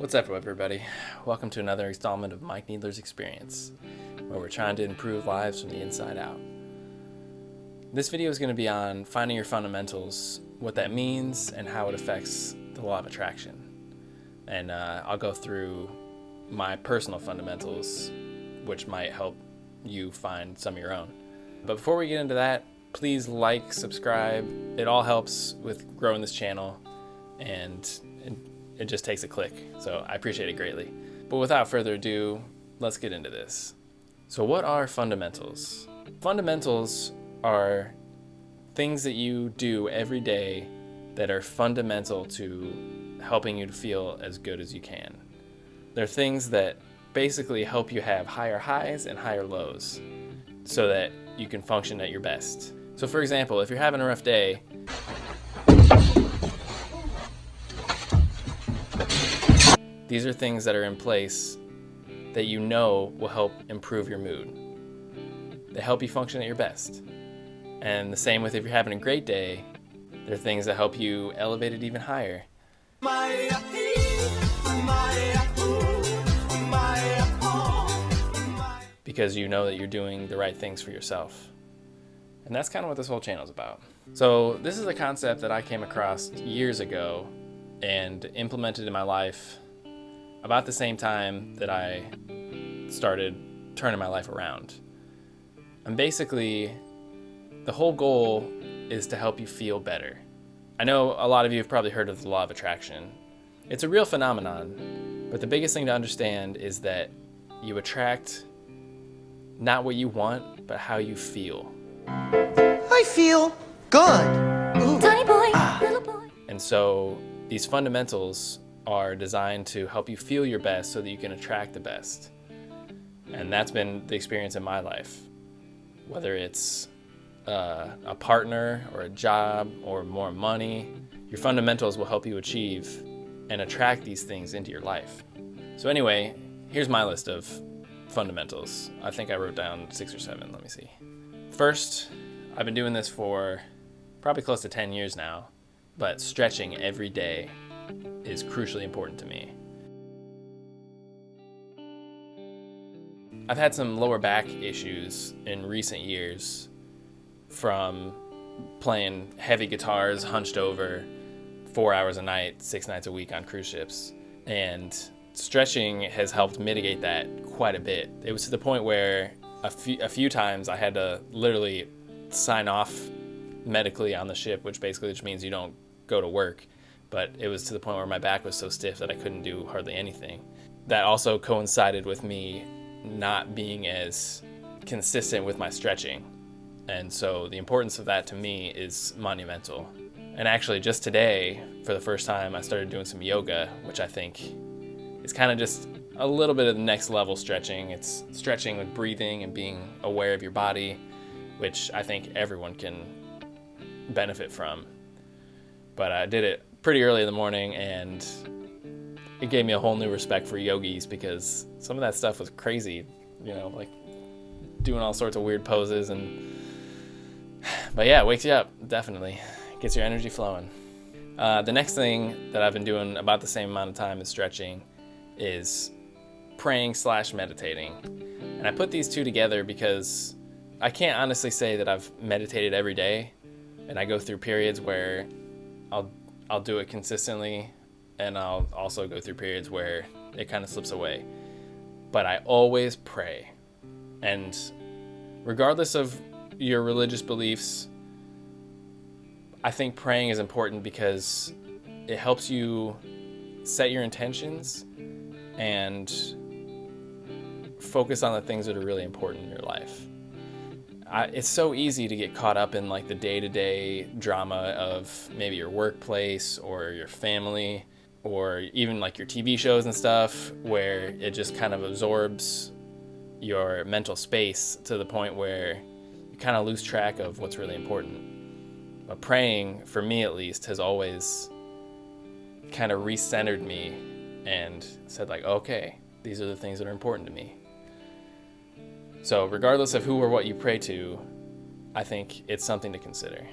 What's up, everybody? Welcome to another installment of Mike Needler's Experience, where we're trying to improve lives from the inside out. This video is going to be on finding your fundamentals, what that means, and how it affects the law of attraction. And I'll go through my personal fundamentals, which might help you find some of your own. But before we get into that, please like, subscribe. It all helps with growing this channel, and it just takes a click, so I appreciate it greatly. But without further ado, let's get into this. So what are fundamentals? Fundamentals are things that you do every day that are fundamental to helping you to feel as good as you can. They're things that basically help you have higher highs and higher lows so that you can function at your best. So for example, if you're having a rough day, these are things that are in place that you know will help improve your mood. They help you function at your best. And the same with if you're having a great day, they're things that help you elevate it even higher. Because you know that you're doing the right things for yourself. And that's kind of what this whole channel is about. So this is a concept that I came across years ago and implemented in my life about the same time that I started turning my life around. And basically, the whole goal is to help you feel better. I know a lot of you have probably heard of the law of attraction. It's a real phenomenon, but the biggest thing to understand is that you attract not what you want, but how you feel. I feel good. Ooh. Tiny boy, little boy. And so these fundamentals are designed to help you feel your best so that you can attract the best. And that's been the experience in my life. Whether it's a partner or a job or more money, your fundamentals will help you achieve and attract these things into your life. So anyway, here's my list of fundamentals. I think I wrote down 6 or 7, let me see. First, I've been doing this for probably close to 10 years now, but stretching every day is crucially important to me. I've had some lower back issues in recent years from playing heavy guitars hunched over 4 hours a night, 6 nights a week on cruise ships. And stretching has helped mitigate that quite a bit. It was to the point where a few times I had to literally sign off medically on the ship, which basically just means you don't go to work. But it was to the point where my back was so stiff that I couldn't do hardly anything. That also coincided with me not being as consistent with my stretching. And so the importance of that to me is monumental. And actually just today, for the first time, I started doing some yoga, which I think is kind of just a little bit of the next level stretching. It's stretching with breathing and being aware of your body, which I think everyone can benefit from. But I did it pretty early in the morning, and it gave me a whole new respect for yogis because some of that stuff was crazy, you know, like doing all sorts of weird poses. But yeah, it wakes you up, definitely. Gets your energy flowing. The next thing that I've been doing about the same amount of time as stretching is praying/meditating. And I put these two together because I can't honestly say that I've meditated every day, and I go through periods where I'll do it consistently, and I'll also go through periods where it kind of slips away. But I always pray. And regardless of your religious beliefs, I think praying is important because it helps you set your intentions and focus on the things that are really important in your life. It's so easy to get caught up in like the day-to-day drama of maybe your workplace or your family or even like your TV shows and stuff, where it just kind of absorbs your mental space to the point where you kind of lose track of what's really important. But praying, for me at least, has always kind of recentered me and said like, okay, these are the things that are important to me. So regardless of who or what you pray to, I think it's something to consider.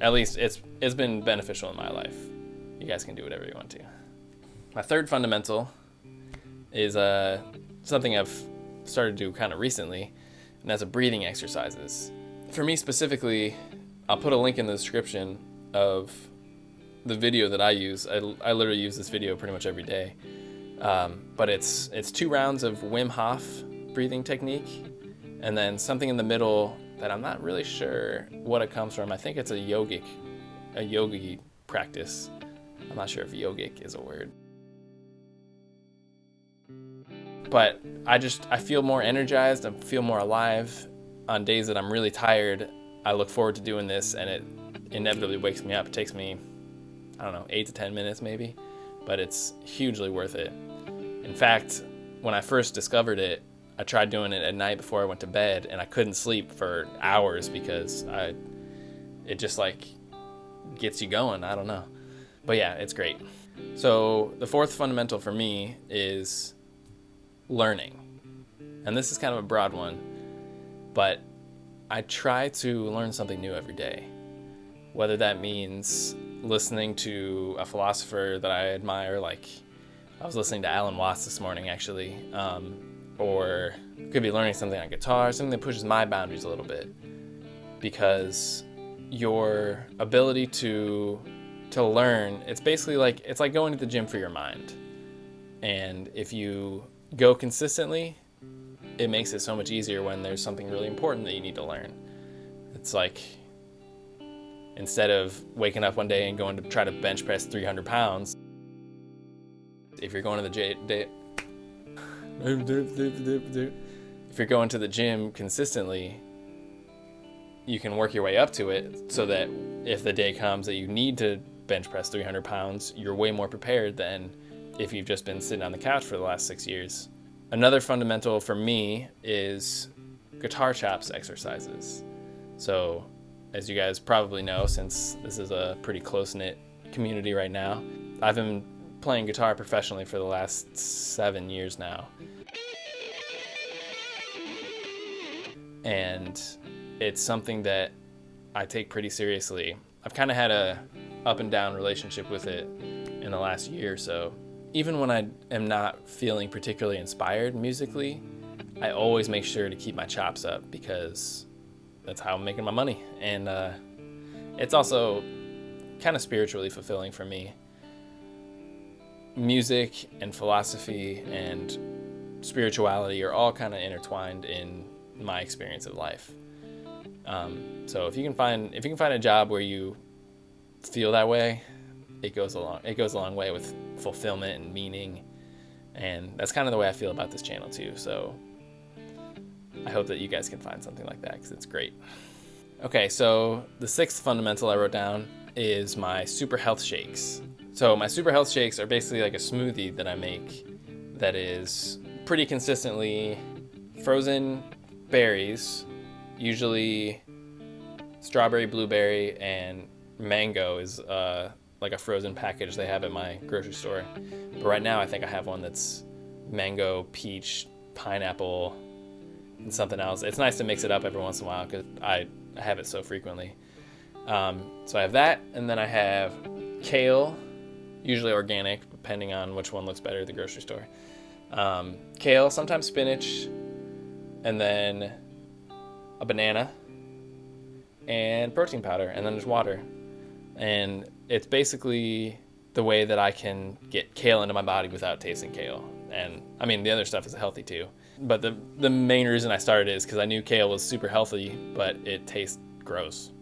At least it's been beneficial in my life. You guys can do whatever you want to. My third fundamental is something I've started to do kind of recently, and that's breathing exercises. For me specifically, I'll put a link in the description of the video that I use. I literally use this video pretty much every day. But it's 2 rounds of Wim Hof breathing technique, and then something in the middle that I'm not really sure what it comes from. I think it's a yogic practice. I'm not sure if yogic is a word. But I feel more energized, I feel more alive. On days that I'm really tired, I look forward to doing this, and it inevitably wakes me up. It takes me, 8 to 10 minutes maybe, but it's hugely worth it. In fact, when I first discovered it, I tried doing it at night before I went to bed, and I couldn't sleep for hours because it just like gets you going. I don't know. But yeah, it's great. So the fourth fundamental for me is learning. And this is kind of a broad one, but I try to learn something new every day. Whether that means listening to a philosopher that I admire, like I was listening to Alan Watts this morning actually, or could be learning something on guitar, something that pushes my boundaries a little bit, because your ability to learn, it's like going to the gym for your mind. And if you go consistently, it makes it so much easier when there's something really important that you need to learn. It's like, instead of waking up one day and going to try to bench press 300 pounds, if you're going to the gym consistently, you can work your way up to it, so that if the day comes that you need to bench press 300 pounds, you're way more prepared than if you've just been sitting on the couch for the last 6 years. Another fundamental for me is guitar chops exercises. So, as you guys probably know, since this is a pretty close-knit community right now, I've been playing guitar professionally for the last 7 years now. And it's something that I take pretty seriously. I've kind of had a up and down relationship with it in the last year or so. Even when I am not feeling particularly inspired musically, I always make sure to keep my chops up, because that's how I'm making my money. And it's also kind of spiritually fulfilling for me. Music and philosophy and spirituality are all kind of intertwined in my experience of life. So if you can find a job where you feel that way, it goes a long way with fulfillment and meaning. And that's kind of the way I feel about this channel too. So I hope that you guys can find something like that, because it's great. Okay, so the 6th fundamental I wrote down is my super health shakes. So my super health shakes are basically like a smoothie that I make that is pretty consistently frozen berries, usually strawberry, blueberry, and mango is like a frozen package they have at my grocery store. But right now I think I have one that's mango, peach, pineapple, and something else. It's nice to mix it up every once in a while because I have it so frequently. So I have that, and then I have kale, usually organic, depending on which one looks better at the grocery store. Kale, sometimes spinach, and then a banana, and protein powder, and then there's water. And it's basically the way that I can get kale into my body without tasting kale. And I mean, the other stuff is healthy too. But the main reason I started is because I knew kale was super healthy, but it tastes gross.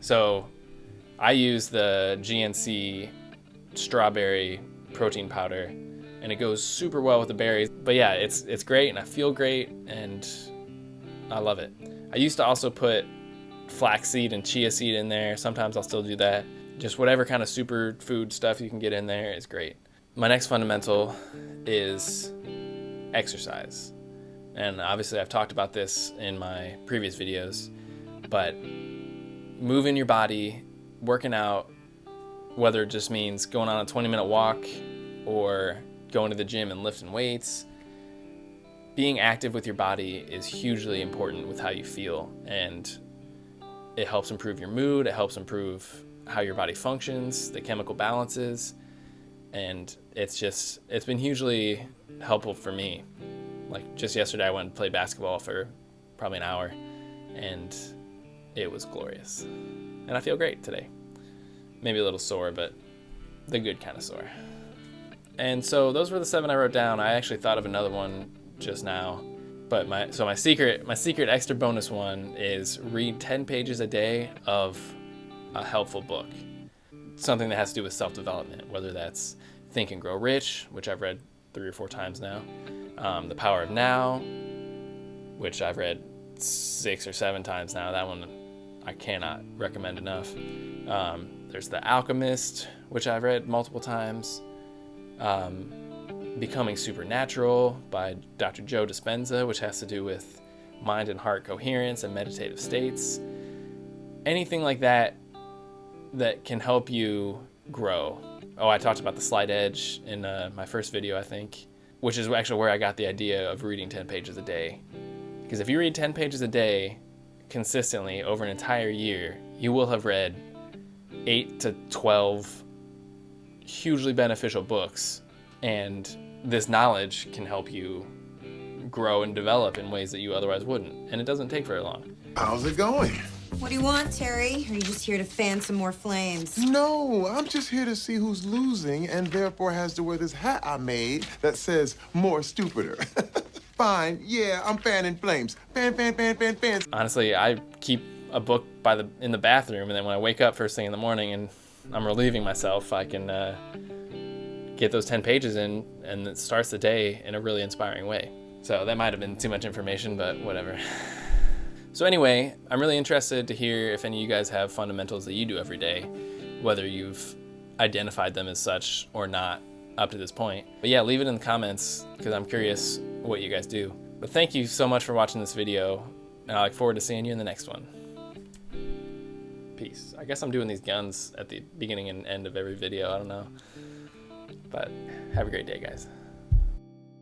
So I use the GNC strawberry protein powder, and it goes super well with the berries. But yeah, it's great, and I feel great, and I love it. I used to also put flaxseed and chia seed in there. Sometimes I'll still do that. Just whatever kind of super food stuff you can get in there is great. My next fundamental is exercise. And obviously I've talked about this in my previous videos, but moving your body, working out, whether it just means going on a 20-minute walk or going to the gym and lifting weights, being active with your body is hugely important with how you feel, and it helps improve your mood, it helps improve how your body functions, the chemical balances, And it's been hugely helpful for me. Like just yesterday I went and played basketball for probably an hour, and it was glorious. And I feel great today. Maybe a little sore, but the good kind of sore. And so those were the 7 I wrote down. I actually thought of another one just now, but my secret extra bonus one is read 10 pages a day of a helpful book. Something that has to do with self-development, whether that's Think and Grow Rich, which I've read 3 or 4 times now, The Power of Now, which I've read 6 or 7 times now. That one I cannot recommend enough. There's The Alchemist, which I've read multiple times. Becoming Supernatural by Dr. Joe Dispenza, which has to do with mind and heart coherence and meditative states. Anything like that can help you grow. Oh, I talked about the Slight Edge in my first video, I think, which is actually where I got the idea of reading 10 pages a day. Because if you read 10 pages a day consistently over an entire year, you will have read 8 to 12 hugely beneficial books, and this knowledge can help you grow and develop in ways that you otherwise wouldn't, and it doesn't take very long. How's it going? What do you want, Terry? Or are you just here to fan some more flames? No, I'm just here to see who's losing and therefore has to wear this hat I made that says more stupider. Fine, yeah, I'm fanning flames. Fan. Honestly, I keep a book in the bathroom, and then when I wake up first thing in the morning and I'm relieving myself, I can get those 10 pages in, and it starts the day in a really inspiring way. So that might have been too much information, but whatever. So anyway, I'm really interested to hear if any of you guys have fundamentals that you do every day, whether you've identified them as such or not up to this point. But yeah, leave it in the comments, because I'm curious what you guys do. But thank you so much for watching this video, and I look forward to seeing you in the next one. Peace. I guess I'm doing these guns at the beginning and end of every video. I don't know. But have a great day, guys.